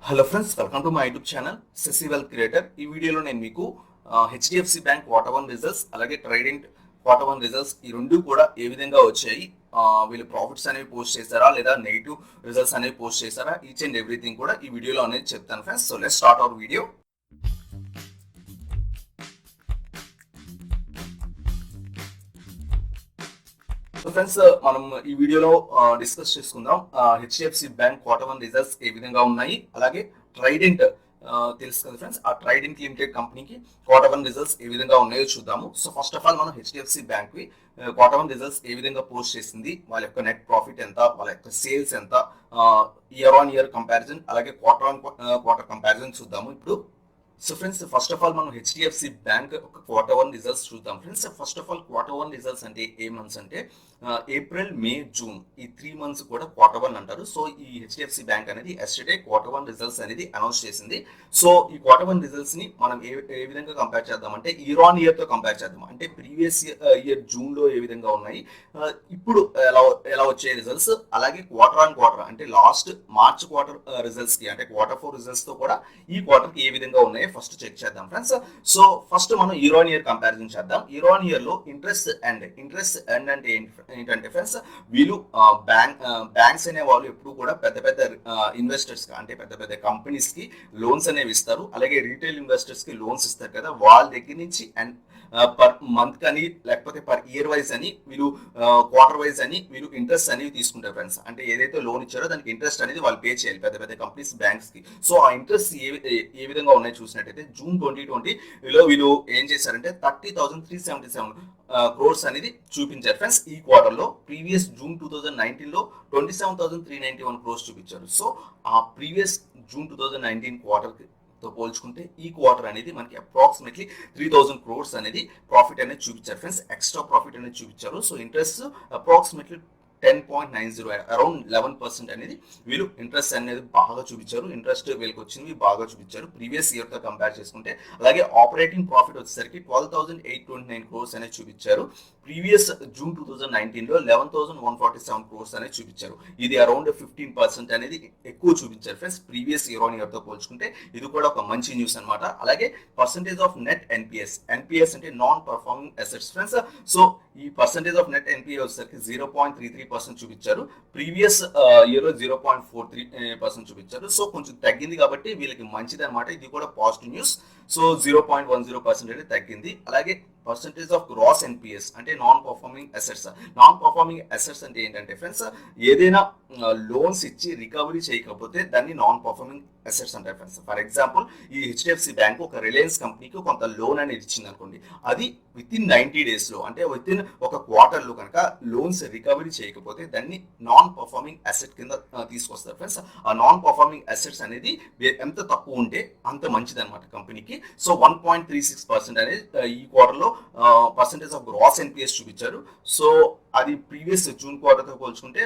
Hello friends, welcome to my YouTube channel Shashi wealth creator. ఈ వీడియోలో నేను మీకు హెచ్డిఎఫ్సి బ్యాంక్ క్వార్టర్ 1 రిజల్ట్స్ అలాగే ట్రైడెంట్ క్వార్టర్ 1 రిజల్ట్స్ ఈ రెండు కూడా ఏ విధంగా వచ్చాయి, వీళ్ళు ప్రాఫిట్స్ అనేవి పోస్ట్ చేశారా లేదా నెగిటివ్ రిజల్ట్స్ అనేవి పోస్ట్ చేశారా, ఈచ్ అండ్ ఎవ్రీథింగ్ కూడా ఈ వీడియోలో అనేది చెప్తాను friends. So let's start our video. Friends, మనం ఈ వీడియోలో డిస్కస్ చేసుకుందాం హెచ్డిఎఫ్సి బ్యాంక్ క్వార్టర్ 1 రిజల్ట్స్ ఏ విధంగా ఉన్నాయి, అలాగే ట్రైడెంట్ తెలుసు కదా ఫ్రెండ్స్, ఆ ట్రైడెంట్ లిమిటెడ్ కంపెనీకి క్వార్టర్ 1 రిజల్ట్స్ ఏ విధంగా ఉన్నాయో చూద్దాము. సో ఫస్ట్ ఆఫ్ ఆల్ మనం హెచ్డిఎఫ్సి బ్యాంక్ వి క్వార్టర్ 1 రిజల్ట్స్ ఏ విధంగా పోస్ట్ చేసింది, వాళ్ళ యొక్క నెట్ ప్రాఫిట్ ఎంత, వాళ్ళ యొక్క సేల్స్ ఎంత, ఇయర్ ఆన్ ఇయర్ కంపారిజన్ అలాగే క్వార్టర్ ఆన్ క్వార్టర్ కంపారిజన్ చూద్దాము ఇప్పుడు. So friends, first of all మనం హెచ్డిఎఫ్సి బ్యాంక్ ఒక క్వార్టర్ 1 రిజల్ట్స్ చూద్దాం friends. First of all quarter 1 results అంటే ఏ మంత్స్ అంటే ఏప్రిల్, మే, జూన్ ఈ 3 మంత్స్ కూడా క్వార్టర్ 1 అంటారు. సో ఈ హెచ్డిఎఫ్సి బ్యాంక్ అనేది ఎస్టర్డే క్వార్టర్ 1 రిజల్ట్స్ అనేది అనౌన్స్ చేసింది. సో ఈ క్వార్టర్ 1 రిజల్ట్స్ ని మనం ఏ విధంగా కంపేర్ చేద్దాం అంటే ఇయర్ ఆన్ ఇయర్ తో కంపేర్ చేద్దాం. అంటే ప్రీవియస్ ఇయర్ జూన్ లో ఏ విధంగా ఉన్నాయి, ఇప్పుడు ఎలా వచ్చే రిజల్ట్స్, అలాగే క్వార్టర్ ఆన్ క్వార్టర్ అంటే లాస్ట్ మార్చ్ క్వార్టర్ రిజల్ట్స్ కి అంటే క్వార్టర్ 4 రిజల్ట్స్ తో కూడా ఈ క్వార్టర్ కి ఏ విధంగా ఉన్నాయి ఫస్ట్ చెక్ చేద్దాం ఫ్రెండ్స్. సో ఫస్ట్ మనం ఇయర్ ఆన్ ఇయర్ కంపారిజన్ చేద్దాం. ఇయర్ ఆన్ ఇయర్ లో ఇంట్రెస్ట్ ఎండ్ అంటే ఏంటంటే ఫ్రెండ్స్, వీళ్ళు బ్యాంక్స్ అనే వాళ్ళు ఎప్పుడు కూడా పెద్ద పెద్ద ఇన్వెస్టర్స్ అంటే పెద్ద పెద్ద కంపెనీస్ కి లోన్స్ అనేవి ఇస్తారు, అలాగే రీటైల్ ఇన్వెస్టర్స్ కి లోన్స్ ఇస్తారు కదా, వాళ్ళ దగ్గర నుంచి అండ్ పర్ మంత్ అని లేకపోతే పర్ ఇయర్ వైజ్ అని వీళ్ళు క్వార్టర్ వైజ్ అని వీళ్ళు ఇంట్రెస్ట్ అనేవి తీసుకుంటారు ఫ్రెండ్స్. అంటే ఏదైతే లోన్ ఇచ్చారో దానికి ఇంట్రెస్ట్ అనేది వాళ్ళు పే చేయాలి పెద్ద పెద్ద కంపెనీస్ బ్యాంక్స్ కి. సో ఆ ఇంట్రెస్ట్ ఏ విధంగా ఉన్నాయి చూసినట్టయితే జూన్ 2020లో వీళ్ళు ఏం చేశారంటే 30,377 క్రోర్స్ అనేది చూపించారు ఫ్రెండ్స్ ఈ క్వార్టర్ లో. ప్రీవియస్ జూన్ 2019లో 27,391 క్రోర్స్ చూపించారు. సో ఆ ప్రీవియస్ జూన్ 2019 క్వార్టర్ తో పోల్చుకుంటే ఈ క్వార్టర్ అనేది మనకి అప్రాక్సిమేట్లీ 3,000 క్రోర్స్ అనేది ప్రాఫిట్ అనేది చూపించారు ఫ్రెండ్స్, ఎక్స్ట్రా ప్రాఫిట్ అనేది చూపించారు. సో ఇంట్రెస్ట్ అప్రాక్సిమేట్లీ 10.90 అరౌండ్ 11% అనేది వీళ్ళు ఇంట్రెస్ట్ అనేది బాగా చూపించారు. ఇంట్రెస్ట్ వీళ్ళకి వచ్చింది బాగా చూపించారు ప్రీవియస్ ఇయర్ తో కంపేర్ చేసుకుంటే. అలాగే ఆపరేటింగ్ ప్రాఫిట్ వచ్చేసరికి 12,829 క్రోర్స్ అనేది చూపించారు. ప్రీవియస్ జూన్ 2019లో 11,147 క్రోర్స్ అనేది చూపించారు. ఇది అరౌండ్ 15% అనేది ఎక్కువ చూపించారు friends previous year on year తో పోల్చుకుంటే. ఇది కూడా ఒక మంచి న్యూస్ అనమాట. అలాగే పర్సంటేజ్ ఆఫ్ నెట్ ఎన్పిఎస్ అంటే non performing assets friends. So ఈ పర్సంటేజ్ ఆఫ్ నెట్ ఎన్పిఏ వచ్చేసరికి 0.33% చూపించారు. ప్రీవియస్ ఇయర్ లో 0.43% చూపించారు. సో కొంచెం తగ్గింది కాబట్టి వీళ్ళకి మంచిది అనమాట. ఇది కూడా పాజిటివ్ న్యూస్. సో 0.10% అనేది తగ్గింది. అలాగే పర్సంటేజ్ ఆఫ్ గ్రాస్ ఎన్పిఎస్ అంటే నాన్ పర్ఫార్మింగ్ అసెట్స్ అంటే ఏంటంటే ఫ్రెండ్స్, ఏదైనా లోన్స్ ఇచ్చి రికవరీ చేయకపోతే దాన్ని నాన్ పర్ఫార్మింగ్ అసెట్స్ అంటారు ఫ్రెండ్స్. ఫర్ ఎగ్జాంపుల్ ఈ హెచ్డిఎఫ్సి బ్యాంక్ ఒక రిలయన్స్ కంపెనీకి కొంత లోన్ అనేది ఇచ్చింది అనుకోండి, అది వితిన్ 90 days లో అంటే వితిన్ ఒక క్వార్టర్ లో కనుక లోన్స్ రికవరీ చేయకపోతే దాన్ని నాన్ పర్ఫార్మింగ్ అసెట్ కింద తీసుకొస్తారు ఫ్రెండ్స్. ఆ నాన్ పర్ఫార్మింగ్ అసెట్స్ అనేది ఎంత తక్కువ ఉంటే అంత మంచిది అనమాట కంపెనీకి. సో 1.36% అనేది ఈ క్వార్టర్ లో పర్సంటేజ్ ఆఫ్ గ్రాస్ ఎన్పిఎస్ చూపించారు. సో అది ప్రీవియస్ జూన్ క్వార్టర్ తో పోల్చుకుంటే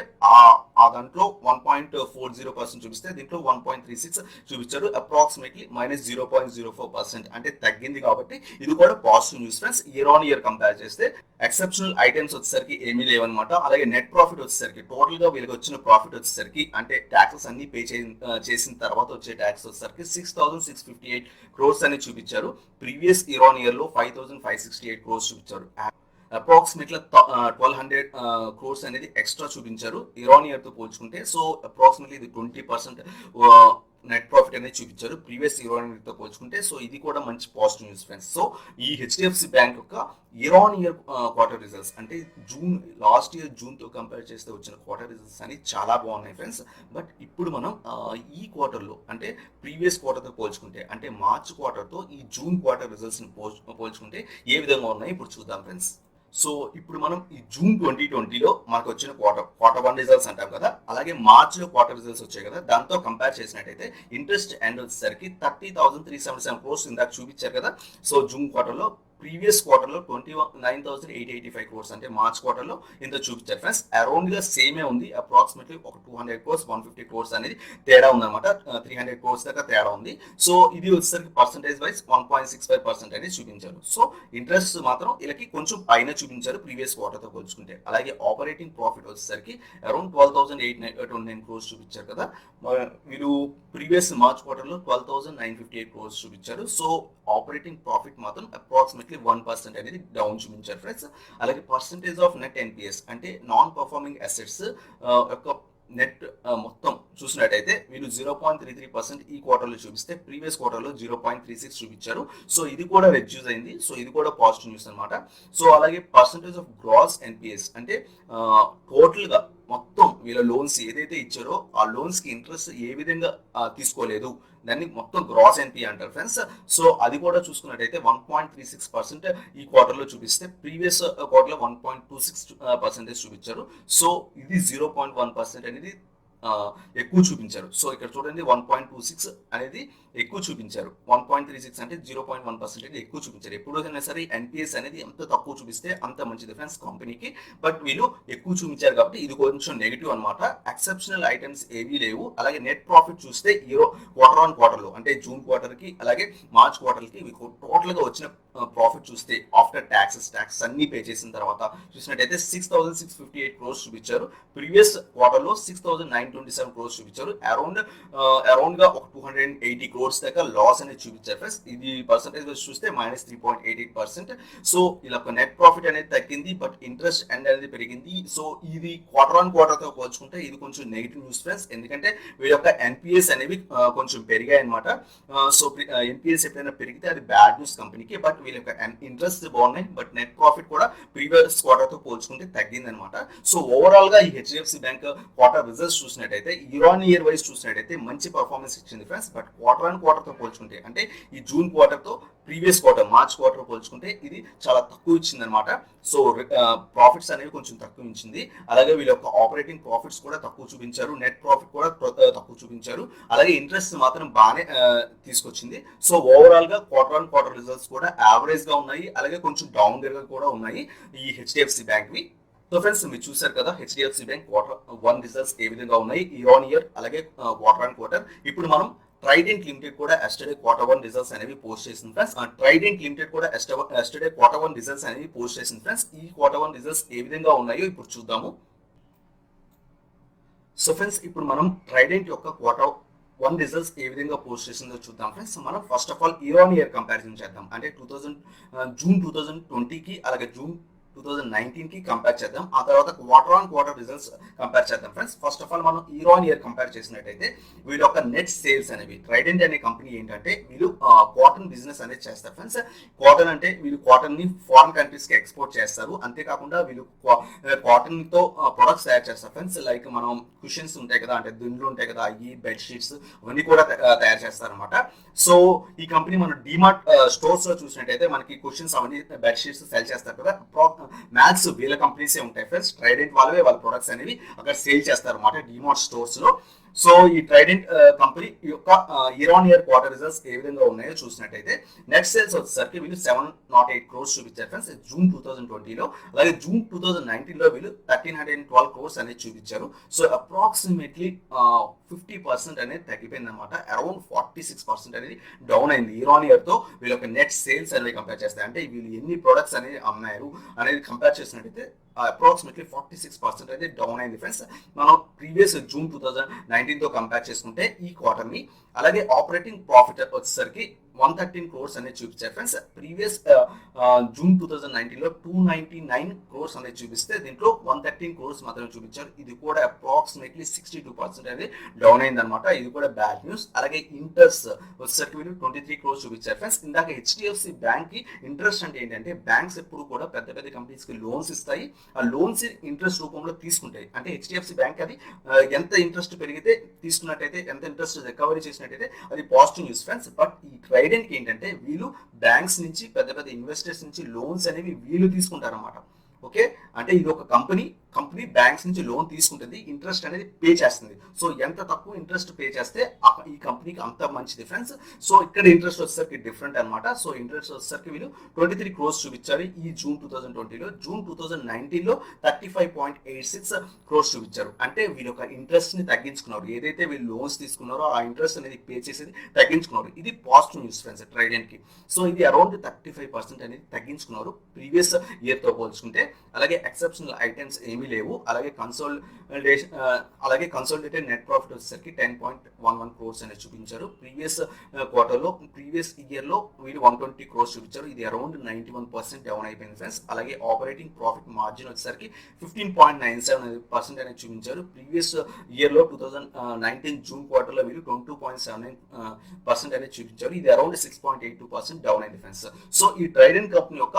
ఆ దాంట్లో 1.40% చూపిస్తే దీంట్లో 1.36 చూపించారు. అప్రాక్సిమేట్లీ -0.04% అంటే తగ్గింది కాబట్టి ఇది కూడా positive news friends. Year on year compare చేస్తే ఎక్సెప్షనల్ ఐటమ్స్ వచ్చేసరికి ఏమీ లేవన్నమాట. అలాగే నెట్ ప్రాఫిట్ వచ్చేసరికి టోటల్ గా వీళ్ళకి వచ్చిన ప్రాఫిట్ వచ్చేసరికి అంటే ట్యాక్సెస్ అన్ని పే చేసిన తర్వాత వచ్చే ట్యాక్స్ వచ్చేసరికి 6,658 క్రోర్స్ అని చూపించారు. ప్రీవియస్ ఇయర్ ఆన్ ఇయర్ లో 5,568 క్రోర్స్ చూపించారు. అప్రాక్సిమేట్లీ 1,200 క్రోర్స్ అనేది ఎక్స్ట్రా చూపించారు ఇయర్ ఆన్ ఇయర్ తో పోల్చుకుంటే. సో అప్రాక్సిమేట్లీ ఇది 20% నెట్ ప్రాఫిట్ అనేది చూపించారు ప్రీవియస్ ఇయర్ ఆన్ ఇయర్ తో పోల్చుకుంటే. సో ఇది కూడా మంచి పాజిటివ్ న్యూస్ ఫ్రెండ్స్. సో ఈ హెచ్డిఎఫ్సి బ్యాంక్ యొక్క year on year quarter results అంటే లాస్ట్ ఇయర్ జూన్ తో కంపేర్ చేస్తే వచ్చిన క్వార్టర్ రిజల్ట్స్ అని చాలా బాగున్నాయి ఫ్రెండ్స్. బట్ ఇప్పుడు మనం ఈ క్వార్టర్ లో అంటే ప్రీవియస్ క్వార్టర్ తో పోల్చుకుంటే అంటే మార్చ్ క్వార్టర్ తో ఈ జూన్ క్వార్టర్ రిజల్ట్స్ ని పోల్చుకుంటే ఏ విధంగా ఉన్నాయి ఇప్పుడు చూద్దాం ఫ్రెండ్స్. సో ఇప్పుడు మనం ఈ జూన్ 2020లో మనకు వచ్చిన క్వార్టర్ 1 రిజల్ట్స్ అంటాం కదా, అలాగే మార్చ్ లో క్వార్టర్ రిజల్ట్స్ వచ్చాయి కదా, దాంతో కంపేర్ చేసినట్టయితే ఇంట్రెస్ట్ ఎండ్ వచ్చేసరికి 30,377 క్రోర్స్ ఇందాక చూపించారు కదా. సో జూన్ క్వార్టర్ లో ప్రీవియస్ క్వార్టర్ లో 29,885 క్రోర్స్ అంటే మార్చ్ క్వార్టర్ లో ఇంత చూపించారు ఫ్రెండ్స్. అరౌండ్ గా సేమే ఉంది, అప్రాక్సిమేట్లీ ఒక 200 క్రోర్స్ 150 క్రోర్స్ అనేది తేడా ఉందన్నమాట. 300 క్రోర్స్ దాకా తేడా ఉంది. సో ఇది వచ్చేసరికి పర్సెంటేజ్ వైజ్ 1.65% అనేది చూపించారు. సో ఇంట్రెస్ట్ మాత్రం వీళ్ళకి కొంచెం పైన చూపించారు ప్రీవియస్ క్వార్టర్ తో పోల్చుకుంటే. అలాగే ఆపరేటింగ్ ప్రాఫిట్ వచ్చేసరికి అరౌండ్ 12,829 క్రోర్స్ చూపించారు కదా. వీళ్ళు ప్రీవియస్ మార్చ్ క్వార్టర్ లో 12,958 క్రోర్స్ చూపించారు. సో ఆపరేటింగ్ ప్రాఫిట్ మాత్రం అప్రాక్సిమేట్లీ 1% అనేది డౌన్ చూపించారు ఫ్రెండ్స్. అలాగే పర్సెంటేజ్ ఆఫ్ నెట్ ఎన్పిఎస్ అంటే నాన్ పర్ఫార్మింగ్ అసెట్స్ యొక్క నెట్ మొత్తం చూసినట్టయితే వీళ్ళు 0.33% ఈ క్వార్టర్లో చూపిస్తే ప్రీవియస్ క్వార్టర్లో 0.36 చూపించారు. సో ఇది కూడా రెడ్యూస్ అయింది. సో ఇది కూడా పాజిటివ్ న్యూస్ అనమాట. సో అలాగే పర్సెంటేజ్ ఆఫ్ గ్రాస్ ఎన్పిఎస్ అంటే టోటల్ గా మొత్తం వీళ్ళ లోన్స్ ఏదైతే ఇచ్చారో ఆ లోన్స్ కి ఇంట్రెస్ట్ ఏ విధంగా తీసుకోలేదు దాన్ని మొత్తం గ్రాస్ ఎన్పి అంటారు ఫ్రెండ్స్. సో అది కూడా చూసుకున్నట్టయితే 1.36% ఈ క్వార్టర్ లో చూపిస్తే ప్రీవియస్ క్వార్టర్ లో 1.26% చూపించారు. సో ఇది 0.1% అనేది ఎక్కువ చూపించారు. సో ఇక్కడ చూడండి 1.26 అనేది ఎక్కువ చూపించారు, 1.36 అంటే 0.1% అనేది ఎక్కువ చూపించారు. ఎప్పుడైనా సరే ఎన్పిఎస్ అనేది ఎంత తక్కువ చూపిస్తే అంత మంచిది ఫ్రెండ్స్ కంపెనీకి. బట్ వీళ్ళు ఎక్కువ చూపించారు కాబట్టి ఇది కొంచెం నెగిటివ్ అనమాట. ఎక్సెప్షనల్ ఐటమ్స్ ఏవీ లేవు. అలాగే నెట్ ప్రాఫిట్ చూస్తే క్వార్టర్ ఆన్ క్వార్టర్ లో అంటే జూన్ క్వార్టర్ కి అలాగే మార్చ్ క్వార్టర్ కి టోటల్ గా వచ్చిన ప్రాఫిట్ చూస్తే ఆఫ్టర్ ట్యాక్స్ అన్ని పే చేసిన తర్వాత చూసినట్టయితే 6,658 క్రోర్స్ చూపించారు. ప్రీవియస్ క్వార్టర్ లో 6,927 క్రోర్స్ చూపించారు. అరౌండ్ గా ఒక 280 క్రోర్స్ దాకా లాస్ అనేది చూపించారు ఫ్రెండ్స్. ఇది పర్సెంటేజ్ చూస్తే -3.88%. సో ఇలా నెట్ ప్రాఫిట్ అనేది తగ్గింది, బట్ ఇంట్రెస్ట్ అనేది పెరిగింది. సో ఇది క్వార్టర్ ఆన్ క్వార్టర్ తో పోల్చుకుంటే ఇది కొంచెం నెగిటివ్ న్యూస్ ఫ్రెండ్స్. ఎందుకంటే వీళ్ళ యొక్క ఎన్పిఎస్ అనేవి కొంచెం పెరిగాయి అనమాట. సో ఎన్పిఎస్ ఎప్పుడైనా పెరిగితే అది బ్యాడ్ న్యూస్ కంపెనీకి. బట్ వీళ్ళ యొక్క ఇంట్రెస్ట్ బాగున్నాయి, బట్ నెట్ ప్రాఫిట్ కూడా ప్రీవియస్ క్వార్టర్ తో పోల్చుకుంటే తగ్గింది అనమాట. సో ఓవరాల్ గా ఈ హెచ్డిఎఫ్సి బ్యాంక్ క్వార్టర్ రిజల్ట్స్ చూసినట్టయితే ఇయర్ ఆన్ ఇయర్ వైజ్ చూసినట్టయితే మంచి పర్ఫార్మెన్స్ ఇచ్చింది friends. But quarter on quarter తో పోల్చుకుంటే అంటే ఈ జూన్ క్వార్టర్ తో ప్రీవియస్ క్వార్టర్ మార్చ్ క్వార్టర్ పోల్చుకుంటే ఇది చాలా తక్కువ ఇచ్చింది అనమాట. సో ప్రాఫిట్స్ అనేవి కొంచెం తక్కువ ఇచ్చింది. అలాగే వీళ్ళ యొక్క ఆపరేటింగ్ ప్రాఫిట్స్ కూడా తక్కువ చూపించారు, నెట్ ప్రాఫిట్ కూడా తక్కువ చూపించారు. అలాగే ఇంట్రెస్ట్ మాత్రం బాగానే తీసుకొచ్చింది. సో ఓవరాల్ గా క్వార్టర్ ఆన్ క్వార్టర్ రిజల్ట్స్ కూడా యావరేజ్ గా ఉన్నాయి. అలాగే కొంచెం డౌన్ గా కూడా ఉన్నాయి ఈ హెచ్డిఎఫ్సి బ్యాంక్ వి. సో ఫ్రెండ్స్ మీరు చూసారు కదా హెచ్డిఎఫ్సి బ్యాంక్ క్వార్టర్ 1 రిజల్ట్స్ ఏ విధంగా ఉన్నాయి ఇయర్ ఆన్ ఇయర్ అలాగే క్వార్టర్ ఆన్ క్వార్టర్. ఇప్పుడు మనం ట్రైడెంట్ లిమిటెడ్ కూడా ఎస్టర్డే క్వార్టర్ 1 రిజల్ట్స్ అనేవి పోస్ట్ చేసింది ఫ్రెండ్స్. ట్రైడెంట్ లిమిటెడ్ కూడా ఎస్టర్డే క్వార్టర్ 1 రిజల్ట్స్ అనేవి పోస్ట్ చేసింది ఫ్రెండ్స్. ఈ క్వార్టర్ 1 రిజల్ట్స్ ఏ విధంగా ఉన్నాయో ఇప్పుడు చూద్దాము. సో ఫ్రెండ్స్ ఇప్పుడు మనం ట్రైడెంట్ యొక్క క్వార్టర్ 1 రిజల్ట్స్ ఏ విధంగా పోస్ట్ చేసిందో చూద్దాం ఫ్రెండ్స్. మనం first of all year on year comparison చేద్దాం. అంటే జూన్ 2020కి అలాగే జూన్ 2019 కి కంపేర్ చేద్దాం. ఆ తర్వాత quarter on quarter results compare చేద్దాం ఫ్రెండ్స్. ఫస్ట్ ఆఫ్ ఆల్ మనం ఇయర్ ఆన్ ఇయర్ కంపేర్ చేసినట్టయితే వీళ్ళ యొక్క నెట్ సేల్స్ అనేవి ట్రైడెంట్ అనే కంపెనీ ఏంటంటే వీళ్ళు కాటన్ బిజినెస్ అనేది చేస్తారు ఫ్రెండ్స్. కాటన్ అంటే వీళ్ళు కాటన్ ని ఫారిన్ కంట్రీస్ కి ఎక్స్పోర్ట్ చేస్తారు. అంతేకాకుండా వీళ్ళు కాటన్ తో ప్రొడక్ట్స్ తయారు చేస్తారు ఫ్రెండ్స్. లైక్ మనం కుషన్స్ ఉంటాయి కదా, అంటే దుండ్లు ఉంటాయి కదా, ఈ బెడ్ షీట్స్ అవన్నీ కూడా తయారు చేస్తారు అనమాట. సో ఈ కంపెనీ మనం డిమార్ట్ స్టోర్స్ లో చూసినట్టయితే మనకి కుషన్స్ అవన్నీ బెడ్ షీట్స్ సెల్ చేస్తారు కదా. మ్యాక్స్ వీళ్ళ కంపెనీసే ఉంటాయి ఫ్రెండ్స్. ట్రైడెంట్ వాళ్ళవే వాళ్ళ ప్రొడక్ట్స్ అనేవి అక్కడ సేల్ చేస్తారు అన్నమాట డిమార్ట్ స్టోర్స్ లో. సో ఈ ట్రైడెంట్ కంపెనీ యొక్క year on year quarter results ఏ విధంగా ఉన్నాయో చూసినట్టయితే నెట్ సేల్స్ వచ్చేసరికి వీళ్ళు 708 క్రోర్స్ చూపించారు ఫ్రెండ్స్ జూన్ 2020లో. అలాగే జూన్ 2019లో వీళ్ళు 1312 క్రోర్స్ అనేది చూపించారు. సో అప్రాక్సిమేట్లీ 50% అనేది తగ్గిపోయింది అనమాట. అరౌండ్ 46% అనేది డౌన్ అయింది ఇయర్ ఆన్ ఇయర్ తో వీళ్ళ యొక్క నెట్ సేల్స్ అనేది కంపేర్ చేస్తే. అంటే వీళ్ళు ఎన్ని ప్రొడక్ట్స్ అనేది అమ్మారు అనేది కంపేర్ చేసినట్టయితే అప్రాక్సిమేట్లీ 46% అనేది డౌన్ అయింది ఫ్రెండ్స్. మనం ప్రీవియస్ జూన్ 2019 తో కంపేర్ చేసుకుంటే ఈ క్వార్టర్ ని. అలాగే ఆపరేటింగ్ ప్రాఫిట్ వచ్చేసరికి 113 క్రోర్స్ అనేది చూపించారు ఫ్రెండ్స్. ప్రీవియస్ జూన్ 2019లో 299 క్రోర్స్ అనేది చూపిస్తే దీంట్లో 113 క్రోర్స్ మాత్రమే చూపించారు. ఇది కూడా అప్రాక్సిమేట్లీ 62% అనేది డౌన్ అయింది అనమాట. ఇది కూడా బ్యాడ్ న్యూస్. అలాగే ఇంట్రెస్ట్ వచ్చేసరికి వీళ్ళు 23 క్రోర్స్ చూపించారు ఫ్రెండ్స్. ఇందాక హెచ్డిఎఫ్సి బ్యాంక్ కి ఇంట్రెస్ట్ అంటే ఏంటంటే బ్యాంక్స్ ఎప్పుడు కూడా పెద్ద పెద్ద కంపెనీస్ కి లోన్స్ ఇస్తాయి. ఆ లోన్స్ ఇంట్రెస్ట్ రూపంలో తీసుకుంటాయి. అంటే హెచ్డిఎఫ్సి బ్యాంక్ అది ఎంత ఇంట్రెస్ట్ పెరిగితే తీసుకున్నట్టయితే, ఎంత ఇంట్రెస్ట్ రికవరీ చేసినట్టయితే అది పాజిటివ్ న్యూస్ ఫ్రెండ్స్. బట్ ఈ ట్రైడెంట్ కి ఏంటంటే వీళ్ళు బ్యాంక్స్ నుంచి పెద్ద పెద్ద ఇన్వెస్టర్స్ నుంచి లోన్స్ అనేవి వీళ్ళు తీసుకుంటారు అన్నమాట. ఓకే, అంటే ఇది ఒక కంపెనీ కంపెనీ బ్యాంక్స్ నుంచి లోన్ తీసుకుంటుంది, ఇంట్రెస్ట్ అనేది పే చేస్తుంది. సో ఎంత తక్కువ ఇంట్రెస్ట్ పే చేస్తే ఈ కంపెనీకి అంత మంచిది ఫ్రెండ్స్. సో ఇక్కడ ఇంట్రెస్ట్ వచ్చేసరికి డిఫరెంట్ అనమాట. సో ఇంట్రెస్ట్ వచ్చేసరికి వీళ్ళు 23 క్రోర్స్ చూపించారు ఈ జూన్ 2020లో. జూన్ 2019లో 35.86 క్రోర్స్ చూపించారు. అంటే వీళ్ళ యొక్క ఇంట్రెస్ట్ ని తగ్గించుకున్నారు. ఏదైతే వీళ్ళు లోన్స్ తీసుకున్నారో ఆ ఇంట్రెస్ట్ అనేది పే చేసేది తగ్గించుకున్నారు. ఇది పాజిటివ్ న్యూస్ ఫ్రెండ్స్ ట్రైడెంట్ కి. సో ఇది అరౌండ్ 35% అనేది తగ్గించుకున్నారు ప్రీవియస్ ఇయర్ తో పోల్చుకుంటే. అలాగే ఎక్సెప్షనల్ ఐటమ్స్ ఏమీ లేవు. అలాగే కన్సోలిడేటెడ్ నెట్ ప్రాఫిట్ వచ్చేసరికి 10.11 క్రోర్స్ అనేది చూపించారు. ప్రీవియస్ ఇయర్ లో వీళ్ళు 120 క్రోర్స్ చూపించారు. ఇది అరౌండ్ 91% డౌన్ అయిపోయింది ఫ్రెండ్స్. అలాగే ఆపరేటింగ్ ప్రాఫిట్ మార్జిన్ వచ్చేసరికి 15.97% అనేది చూపించారు. ప్రీవియస్ ఇయర్ లో 2019 జూన్ క్వార్టర్ లో వీళ్ళు 22.79% అనేది చూపించారు. ఇది అరౌండ్ 6.82% డౌన్ అయింది ఫ్రెండ్స్. సో ఈ ట్రైడెంట్ కంపెనీ యొక్క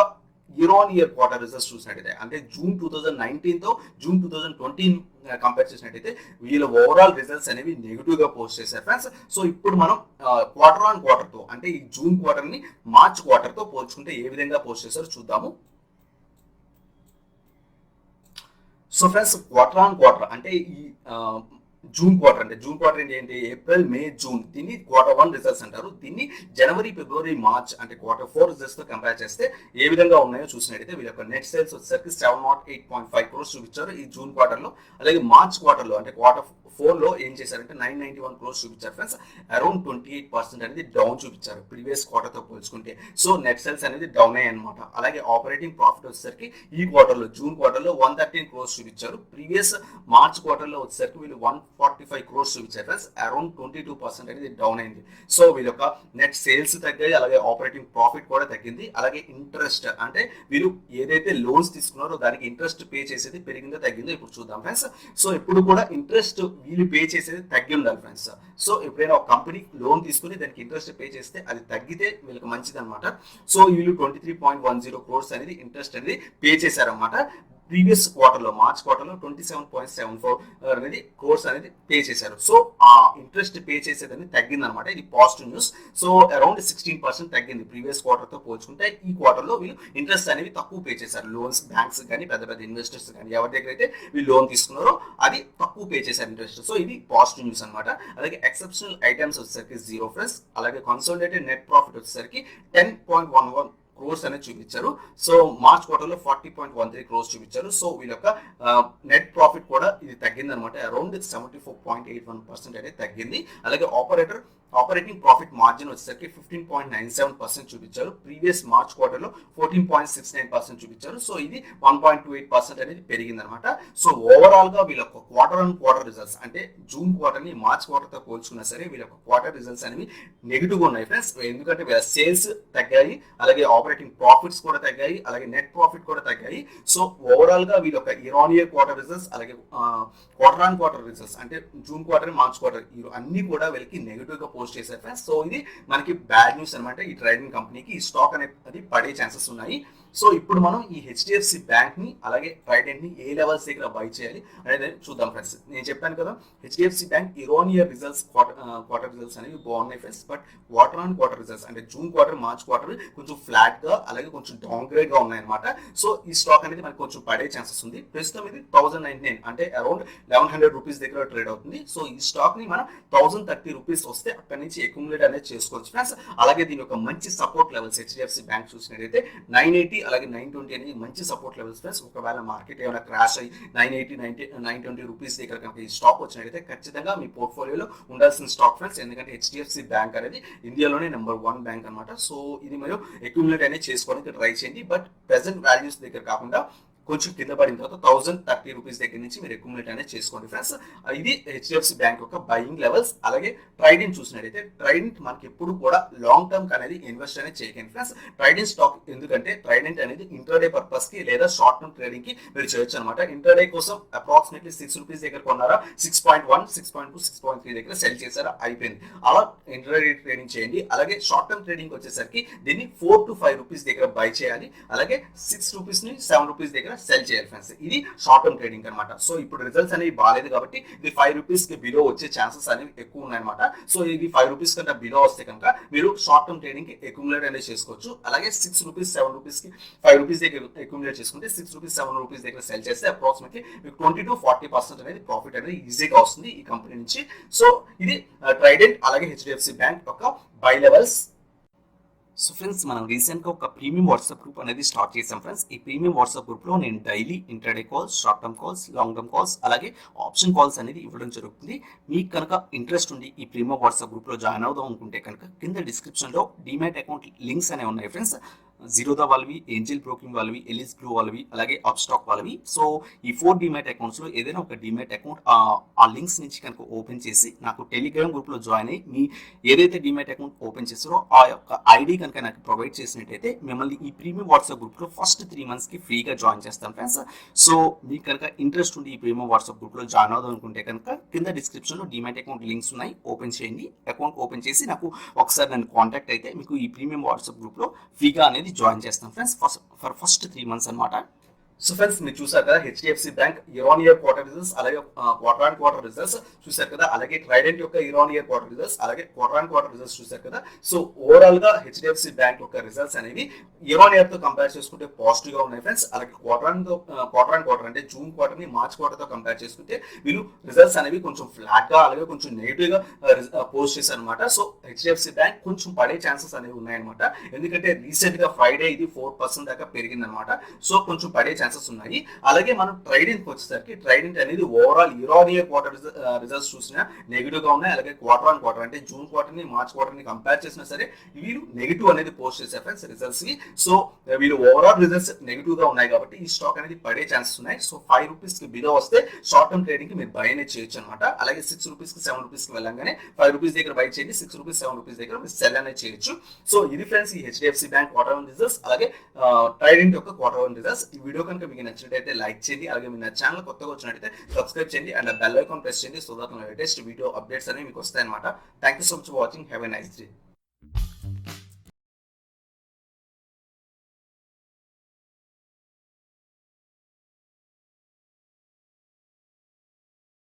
year on year quarter results చూసినట్టయితే, అంటే జూన్ 2019 తో జూన్ 2020 కంపేర్ చేసినట్టయితే వీళ్ళ ఓవరాల్ రిజల్ట్స్ అనేవి నెగిటివ్ గా పోస్ట్ చేశారు ఫ్రెండ్స్. సో ఇప్పుడు మనం క్వార్టర్ ఆన్ క్వార్టర్ తో, అంటే ఈ జూన్ క్వార్టర్ ని మార్చ్ క్వార్టర్ తో పోల్చుకుంటే ఏ విధంగా పోస్ట్ చేశారో చూద్దాము. So friends quarter on quarter అంటే ఈ జూన్ క్వార్టర్ ఏంటి, ఏప్రిల్ మే జూన్, దీన్ని క్వార్టర్ 1 రిజల్ట్స్ అంటారు. దీన్ని జనవరి ఫిబ్రవరి మార్చ్ అంటే క్వార్టర్ 4 రిజల్ట్స్ తో కంపేర్ చేస్తే ఏ విధంగా ఉన్నాయో చూసినట్టయితే వీళ్ళ యొక్క నెట్ సేల్స్ వచ్చేసరికి 708.5 క్రోర్స్ చూపించారు ఈ జూన్ క్వార్టర్ లో. అలాగే మార్చ్ క్వార్టర్ లో అంటే క్వార్టర్ 4 లో ఏం చేశారంటే 991 క్రోర్స్ చూపించారు ఫ్రెండ్స్. అరౌండ్ 28% అనేది డౌన్ చూపించారు ప్రీవియస్ క్వార్టర్ తో పోల్చుకుంటే. సో నెట్ సేల్స్ అనేది డౌన్ అయ్యాయి అనమాట. అలాగే ఆపరేటింగ్ ప్రాఫిట్ వచ్చేసరికి ఈ క్వార్టర్ లో జూన్ క్వార్టర్ లో 113 క్రోర్స్ చూపించారు. ప్రీవియస్ మార్చ్ క్వార్టర్ లో వచ్చేసరికి వీళ్ళు 145 క్రోర్స్ చూపించారు ఫ్రెండ్స్. అరౌండ్ 22% అనేది డౌన్ అయింది. సో వీళ్ళ యొక్క నెట్ సేల్స్ తగ్గాయి, అలాగే ఆపరేటింగ్ ప్రాఫిట్ కూడా తగ్గింది. అలాగే ఇంట్రెస్ట్ అంటే వీళ్ళు ఏదైతే లోన్స్ తీసుకున్నారో దానికి ఇంట్రెస్ట్ పే చేసేది పెరిగిందో తగ్గిందో ఇప్పుడు చూద్దాం ఫ్రెండ్స్. సో ఇప్పుడు కూడా ఇంట్రెస్ట్ వీళ్ళు పే చేసేది తగ్గి ఉండాలి ఫ్రెండ్స్. సో ఎప్పుడైనా ఒక కంపెనీ లోన్ తీసుకుని దానికి ఇంట్రెస్ట్ పే చేస్తే అది తగ్గితే వీళ్ళకి మంచిది అనమాట. సో వీళ్ళు 23.10 క్రోర్స్ అనేది ఇంట్రెస్ట్ అనేది పే చేశారనమాట. ప్రీవియస్ క్వార్టర్ లో మార్చ్ క్వార్టర్ లో 27.74 అనేది కోర్స్ అనేది పే చేశారు. సో ఆ ఇంట్రెస్ట్ పే చేసేదని తగ్గింది అనమాట. ఇది పాజిటివ్ న్యూస్. సో అరౌండ్ 16% తగ్గింది ప్రీవియస్ క్వార్టర్ తో పోల్చుకుంటే. ఈ క్వార్టర్ లో వీళ్ళు ఇంట్రెస్ట్ అనేవి తక్కువ పే చేశారు. లోన్స్ బ్యాంక్స్ కానీ పెద్ద పెద్ద ఇన్వెస్టర్స్ కానీ ఎవరి దగ్గర అయితే వీళ్ళు లోన్ తీసుకున్నారో అది తక్కువ పే చేశారు ఇంట్రెస్ట్. సో ఇది పాజిటివ్ న్యూస్ అనమాట. అలాగే ఎక్సెప్షనల్ ఐటమ్స్ వచ్చేసరికి 0 ఫ్రెండ్స్. అలాగే కన్సోలిడేటెడ్ నెట్ ప్రాఫిట్ వచ్చేసరికి 10.11 క్రోర్స్ అనేది చూపించారు. సో మార్చ్ క్వార్టర్ లో 40.13 క్రోర్స్ చూపించారు. సో వీళ్ళ యొక్క నెట్ ప్రాఫిట్ కూడా ఇది తగ్గింది అనమాట. అరౌండ్ 74.81% అనేది తగ్గింది. అలాగే ఆపరేటింగ్ ప్రాఫిట్ మార్జిన్ వచ్చేసరికి 15.97% చూపించారు. ప్రీవియస్ మార్చ్ క్వార్టర్ లో 14.69% చూపించారు. సో ఇది 1.28% అనేది పెరిగింది అనమాట. సో ఓవరాల్ గా వీళ్ళ క్వార్టర్ ఆన్ క్వార్టర్ రిజల్ట్స్ అంటే జూన్ క్వార్టర్ ని మార్చ్ క్వార్టర్ తో పోల్చుకున్నా సరే వీళ్ళ క్వార్టర్ రిజల్ట్స్ అనేవి నెగిటివ్ గా ఉన్నాయి ఫ్రెండ్స్. ఎందుకంటే వీళ్ళ సేల్స్ తగ్గాయి, అలాగే ఆపరేటింగ్ ప్రాఫిట్స్ కూడా తగ్గాయి, అలాగే నెట్ ప్రాఫిట్ కూడా తగ్గాయి. సో ఓవరాల్ గా వీళ్ళ year on year quarter results అలాగే క్వార్టర్ ఆన్ క్వార్టర్ రిజల్ట్స్ అంటే జూన్ క్వార్టర్ మార్చ్ క్వార్టర్ అన్ని కూడా వీళ్ళకి నెగిటివ్ గా పోస్ట్ చేశారు ఫ్రెండ్స్. సో ఇది మనకి బ్యాడ్ న్యూస్ అనమాట. ఈ ట్రేడింగ్ కంపెనీకి ఈ స్టాక్ అనేది పడే ఛాన్సెస్ ఉన్నాయి. సో ఇప్పుడు మనం ఈ హెచ్డిఎఫ్సి బ్యాంక్ ని అలాగే ట్రైడెంట్ ని ఏ లెవెల్స్ దగ్గర బై చేయాలి అనేది చూద్దాం ఫ్రెండ్స్. నేను చెప్పాను కదా HDFC bank year on year results quarter results అనేవి బాగున్నాయి friends. But quarter on quarter results అంటే జూన్ క్వార్టర్ మార్చ్ క్వార్టర్ కొంచెం ఫ్లాట్ గా అలాగే కొంచెం డౌన్ గ్రేడ్ గా ఉన్నాయి అనమాట. సో ఈ స్టాక్ అనేది మనకి కొంచెం పడే ఛాన్సెస్ ఉంది. ప్రస్తుతం ఇది 1099 అంటే అరౌండ్ 1100 రూపీస్ దగ్గర ట్రేడ్ అవుతుంది. సో ఈ స్టాక్ ని మనం 1030 రూపీస్ వస్తే అక్కడి నుంచి అక్యుములేట్ అనేది చేసుకోవచ్చు ఫ్రెండ్స్. అలాగే దీని యొక్క మంచి సపోర్ట్ లెవెల్స్ హెచ్డిఎఫ్సి బ్యాంక్ చూసినట్టయితే 980 అలాగే 920 అనేది మంచి సపోర్ట్ లెవెల్స్ ఫ్రెండ్స్. ఒకవేళ మార్కెట్ ఏమైనా క్రాష్ అయ్యి 920 రూపీస్ దగ్గర కనుక ఈ స్టాక్ వచ్చినట్టయితే ఖచ్చితంగా మీ పోర్ట్ఫోలియోలో ఉండాల్సిన స్టాక్ ఫ్రెండ్స్. ఎందుకంటే హెచ్డిఎఫ్సి బ్యాంక్ అనేది ఇండియాలోనే నెంబర్ 1 బ్యాంక్ అనమాట. సో ఇది మీరు అక్యుములేట్ అనేది చేసుకోవడానికి ట్రై చేయండి. బట్ ప్రెసెంట్ వాల్యూస్ దగ్గర కాకుండా కొంచెం కింద పడిన తర్వాత 1030 రూపీస్ దగ్గర నుంచి మీరు అక్యుములేట్ అనేది చేసుకోండి ఫ్రెండ్స్. ఇది హెచ్డిఎఫ్సి బ్యాంక్ యొక్క బయింగ్ లెవెల్స్. అలాగే ట్రైడెంట్ చూసినట్టయితే ట్రైడెంట్ మనకి ఎప్పుడు కూడా లాంగ్ టర్మ్ అనేది ఇన్వెస్ట్ అనేది చేయకండి ఫ్రెండ్స్. ట్రైడెంట్ స్టాక్ ఎందుకంటే ట్రైడెంట్ అనేది ఇంటర్డే పర్పస్ కి లేదా షార్ట్ టర్మ్ ట్రేడింగ్ కి మీరు చేయొచ్చు అనమాట. ఇంటర్డే కోసం అప్రాక్సిమేట్లీ 6 రూపీస్ దగ్గర కొన్నారా 6.1 6.2 6.3 దగ్గర సెల్ చేశారా అయిపోయింది. అలా ఇంటర్డే ట్రేడింగ్ చేయండి. అలాగే షార్ట్ టర్మ్ ట్రేడింగ్ వచ్చేసరికి దీన్ని 4 to 5 రూపీస్ దగ్గర బై చేయాలి. అలాగే 6 రూపీస్ ని 7 రూపీస్ దగ్గర సెల్ చేయాలి ఫ్రెండ్స్. ఇది షార్ట్ టర్మ్ ట్రేడింగ్ అనమాట. సో ఇప్పుడు రిజల్ట్స్ అనేవి బాగాలేదు కాబట్టి ఇది 5 రూపీస్ కి బిలో వచ్చే ఛాన్సెస్ అనేవి ఎక్కువ ఉన్నాయన్నమాట. సో ఇది 5 రూపీస్ కంటే బిలో వస్తే కనుక మీరు షార్ట్ టర్మ్ ట్రేడింగ్ కి అక్యుములేట్ అనేది చేసుకోవచ్చు. అలాగే 6 రూపీస్ 7 రూపీస్ కి 5 రూపీస్ దగ్గర అక్యుములేట్ చేసుకుంటే 6 రూపీస్ 7 రూపీస్ దగ్గర సెల్ చేస్తే అప్రాక్సిమేట్లీ మీకు 20 to 40% అనేది ప్రాఫిట్ అనేది ఈజీగా వస్తుంది ఈ కంపెనీ నుంచి. సో ఇది ట్రైడెంట్ అలాగే హెచ్డిఎఫ్సి బ్యాంక్ యొక్క బై లెవెల్స్. సో ఫ్రెండ్స్, మనం రీసెంట్గా ఒక ప్రీమియం వాట్సాప్ గ్రూప్ అనేది స్టార్ట్ చేసాం ఫ్రెండ్స్. ఈ ప్రీమియం వాట్సాప్ గ్రూప్లో నేను daily intraday calls, short term calls, long term calls, అలాగే ఆప్షన్ కాల్స్ అనేది ఇవ్వడం జరుగుతుంది. మీకు కనుక ఇంట్రెస్ట్ ఉండి ఈ ప్రీమియం వాట్సాప్ గ్రూప్లో జాయిన్ అవుదాం అనుకుంటే కనుక కింద డిస్క్రిప్షన్లో డిమాట్ అకౌంట్ లింక్స్ అనేవి ఉన్నాయి ఫ్రెండ్స్. జీరోదా వాళ్ళవి, ఏంజిల్ బ్రోకింగ్ వాళ్ళవి, ఎలిస్ బ్లూ వాళ్ళవి, అలాగే అప్స్టాక్ వాళ్ళవి. సో ఈ 4 డిమాట్ అకౌంట్స్లో ఏదైనా ఒక డిమాట్ అకౌంట్ ఆ లింక్స్ నుంచి కనుక ఓపెన్ చేసి నాకు టెలిగ్రామ్ గ్రూప్లో జాయిన్ అయ్యి మీ ఏదైతే డిమాట్ అకౌంట్ ఓపెన్ చేస్తారో ఆ యొక్క ఐడి కనుక నాకు ప్రొవైడ్ చేసినట్టయితే మిమ్మల్ని ఈ ప్రీమియం వాట్సాప్ గ్రూప్లో ఫస్ట్ 3 monthsకి ఫ్రీగా జాయిన్ చేస్తాను ఫ్రెండ్స్. సో మీకు కనుక ఇంట్రెస్ట్ ఉండి ఈ ప్రీమియం వాట్సాప్ గ్రూప్లో జాయిన్ అవుదాం అనుకుంటే కనుక కింద డిస్క్రిప్షన్లో డిమాట్ అకౌంట్ లింక్స్ ఉన్నాయి, ఓపెన్ చేయండి. అకౌంట్ ఓపెన్ చేసి నాకు ఒకసారి నన్ను కాంటాక్ట్ అయితే మీకు ఈ ప్రీమియం వాట్సాప్ గ్రూప్లో ఫ్రీగా అనేది జాయిన్ చేస్తాం ఫ్రెండ్స్ ఫర్ ఫస్ట్ 3 months అనమాట. సో ఫ్రెండ్స్, మీరు చూసారు కదా HDFC bank year on year quarter results, అలాగే క్వార్టర్ ఆన్ క్వార్టర్ రిజల్ట్స్ చూసారు కదా. అలాగే ట్రైడెంట్ యొక్క year on year quarter results, అలాగే క్వార్టర్ ఆన్ క్వార్టర్ రిజల్ట్స్ చూసారు కదా. సో ఓవరాల్ గా హెచ్డిఎఫ్సి బ్యాంక్ యొక్క రిజల్ట్స్ అనేవి ఇయర్ ఆన్ ఇయర్ తో కంపేర్ చేసుకుంటే పాజిటివ్ గా ఉన్నాయి ఫ్రెండ్స్. అలాగే క్వార్టర్ ఆన్ క్వార్టర్ అంటే జూన్ క్వార్టర్ ని మార్చ్ క్వార్టర్ తో కంపేర్ చేసుకుంటే వీళ్ళు రిజల్ట్స్ అనేవి కొంచెం ఫ్లాట్ గా అలాగే కొంచెం నెగిటివ్ గా పోస్ట్ చేశారు అనమాట. సో హెచ్డిఎఫ్సి బ్యాంక్ కొంచెం పడే ఛాన్సెస్ అనేవి ఉన్నాయన్నమాట. ఎందుకంటే రీసెంట్ గా ఫ్రైడే ఇది 4% దాకా పెరిగింది అనమాట. సో కొంచెం పడే ఛాన్సెస్ ఉన్నాయి. అలాగే మనం ట్రైడెంట్ వచ్చేసరికి ట్రైడెంట్ అనేది overall year on year quarter results చూసినా నెగిటివ్ గా ఉన్నాయి. అలాగే క్వార్టర్ ఆన్ క్వార్టర్ అంటే జూన్ క్వార్టర్ ని మార్చ్ క్వార్టర్ ని కంపేర్ చేసినా సరే వీళ్ళు నెగిటివ్ అనేది పోస్ట్ చేశారు ఫ్రెండ్స్ రిజల్ట్స్ కి. సో వీళ్ళు ఓవరాల్ రిజల్ట్స్ నెగిటివ్ గా ఉన్నాయి కాబట్టి ఈ స్టాక్ అనేది పడే ఛాన్సెస్ ఉన్నాయి. సో 5 రూపీస్ కి బిలో వస్తే షార్ట్ టర్మ్ ట్రేడింగ్ కి మీరు బై అనేది చేయొచ్చు అనమాట. అలాగే 6 రూపీస్ కి 7 రూపీస్ కి వెళ్ళంగానే 5 రూపీస్ దగ్గర బై చేయండి, 6 రూపీస్ 7 రూపీస్ దగ్గర మీరు సెల్ అనేది చేయొచ్చు. సో ఇది ఫ్రెండ్స్ ఈ HDFC bank quarter one results అలాగే ట్రైడెంట్ యొక్క క్వార్టర్ వన్ రిజల్ట్స్. ఈ వీడియో కనుక మీకు నచ్చినట్టయితే లైక్ చేయండి. అలాగే మీ నా ఛానల్ కొత్తగా వచ్చినట్టయితే సబ్స్క్రైబ్ చేయండి అండ్ బెల్ ఐకాన్ ప్రెస్ చేయండి. So that latest video updates అనేవి మీకు వస్తాయి అనమాట. Thank you so much for watching. Have a nice day.